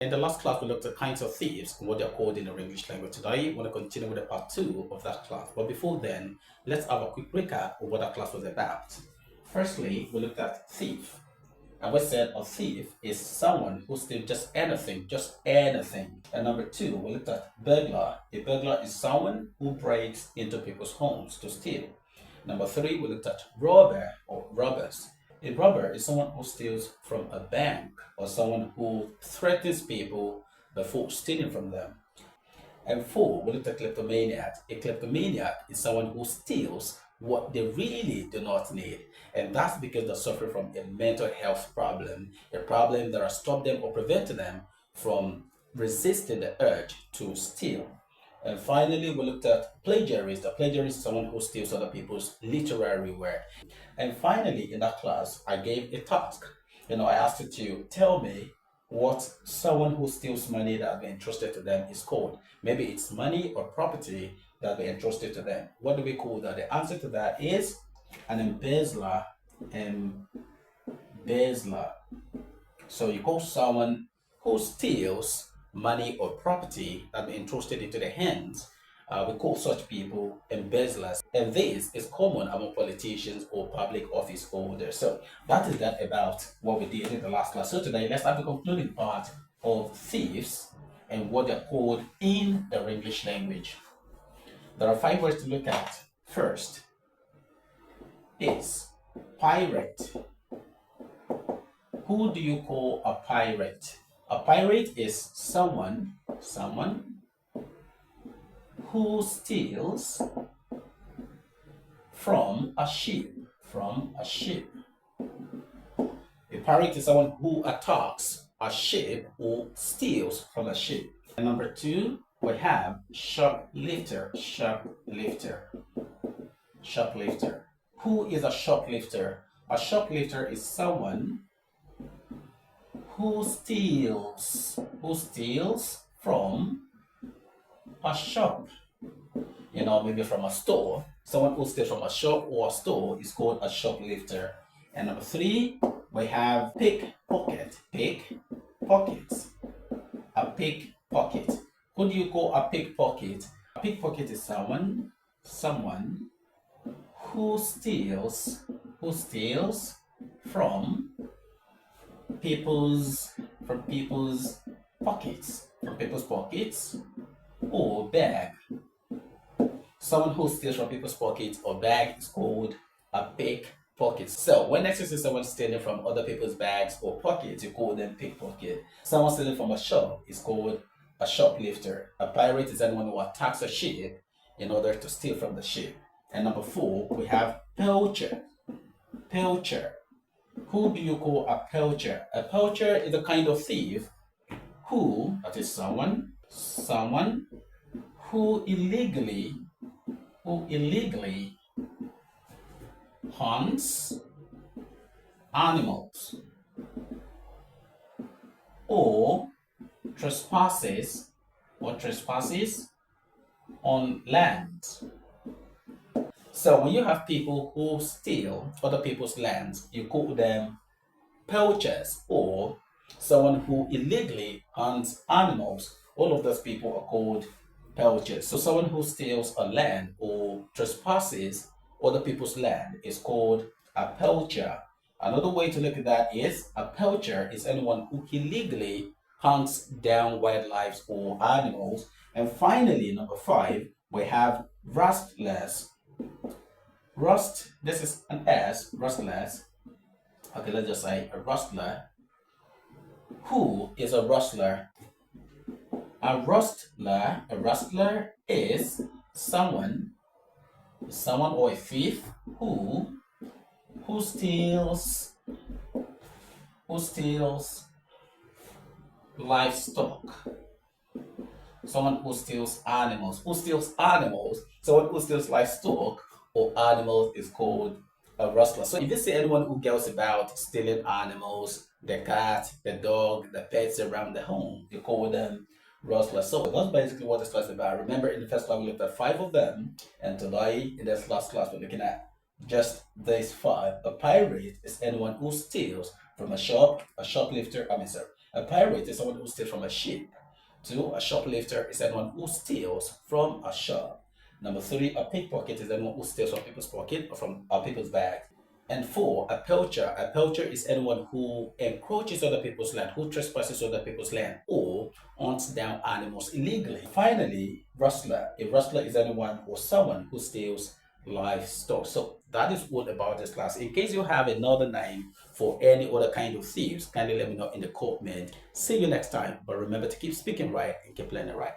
In the last class, we looked at kinds of thieves and what they're called in the English language. Today, we want to continue with the part 2 of that class. But before then, let's have a quick recap of what that class was about. Firstly, we looked at thief. And we said a thief is someone who steals just anything, just anything. And number 2, we looked at burglar. A burglar is someone who breaks into people's homes to steal. Number 3, we looked at robber or robbers. A robber is someone who steals from a bank or someone who threatens people before stealing from them. And 4, we looked at kleptomaniac. A kleptomaniac is someone who steals what they really do not need. And that's because they're suffering from a mental health problem, a problem that has stopped them or prevented them from resisting the urge to steal. And finally, we looked at plagiarist. A plagiarist is someone who steals other people's literary work. And finally, in that class, I gave a task. I asked you to tell me what someone who steals money that has been entrusted to them is called. Maybe it's money or property that has been entrusted to them. What do we call that? The answer to that is an embezzler. Embezzler. So you call someone who steals money or property that has been entrusted into their hands. We call such people embezzlers, and this is common among politicians or public office holders. So that is that about what we did in the last class. So today, let's have the concluding part of thieves and what they're called in the English language. There are 5 words to look at. First is pirate. Who do you call a pirate? A pirate is someone who steals from a ship. A pirate is someone who attacks a ship or steals from a ship. And number 2, we have shoplifter. Who is a shoplifter? A shoplifter is someone who steals from a shop. Maybe from a store. Someone who steals from a shop or a store is called a shoplifter. And number 3, we have pickpocket. A pickpocket. Who do you call a pickpocket? A pickpocket is someone who steals from people's pockets or bag. Someone who steals from people's pockets or bag is called a pickpocket. So when next you see someone stealing from other people's bags or pockets, you call them pickpocket. Someone stealing from a shop is called a shoplifter. A pirate is anyone who attacks a ship in order to steal from the ship. And number 4, we have poacher. Who do you call a poacher? A poacher is a kind of thief that is someone who illegally hunts animals or trespasses on land. So when you have people who steal other people's lands, you call them poachers, or someone who illegally hunts animals. All of those people are called poachers. So someone who steals a land or trespasses other people's land is called a poacher. Another way to look at that is a poacher is anyone who illegally hunts down wildlife or animals. And finally, number 5, we have rustlers. This is an S, rustlers. Okay, let's just say a rustler. Who is a rustler? A rustler is someone or a thief who steals livestock. Someone who steals animals. Someone who steals livestock or animals is called a rustler. So if you see anyone who goes about stealing animals, the cat, the dog, the pets around the home, you call them rustlers. So that's basically what this class is about. Remember, in the first class we looked at 5 of them, and today in this last class we're looking at just these 5. A pirate is anyone who steals from a shop, a shoplifter, A pirate is someone who steals from a ship. Two, a shoplifter is anyone who steals from a shop. Number three, a pickpocket is anyone who steals from people's pocket or from people's bags. And four, a poacher. A poacher is anyone who encroaches other people's land, who trespasses other people's land, or hunts down animals illegally. Finally, rustler. A rustler is anyone or someone who steals livestock. So that is all about this class. In case you have another name for any other kind of thieves, kindly let me know in the comment. See you next time. But remember to keep speaking right and keep learning right.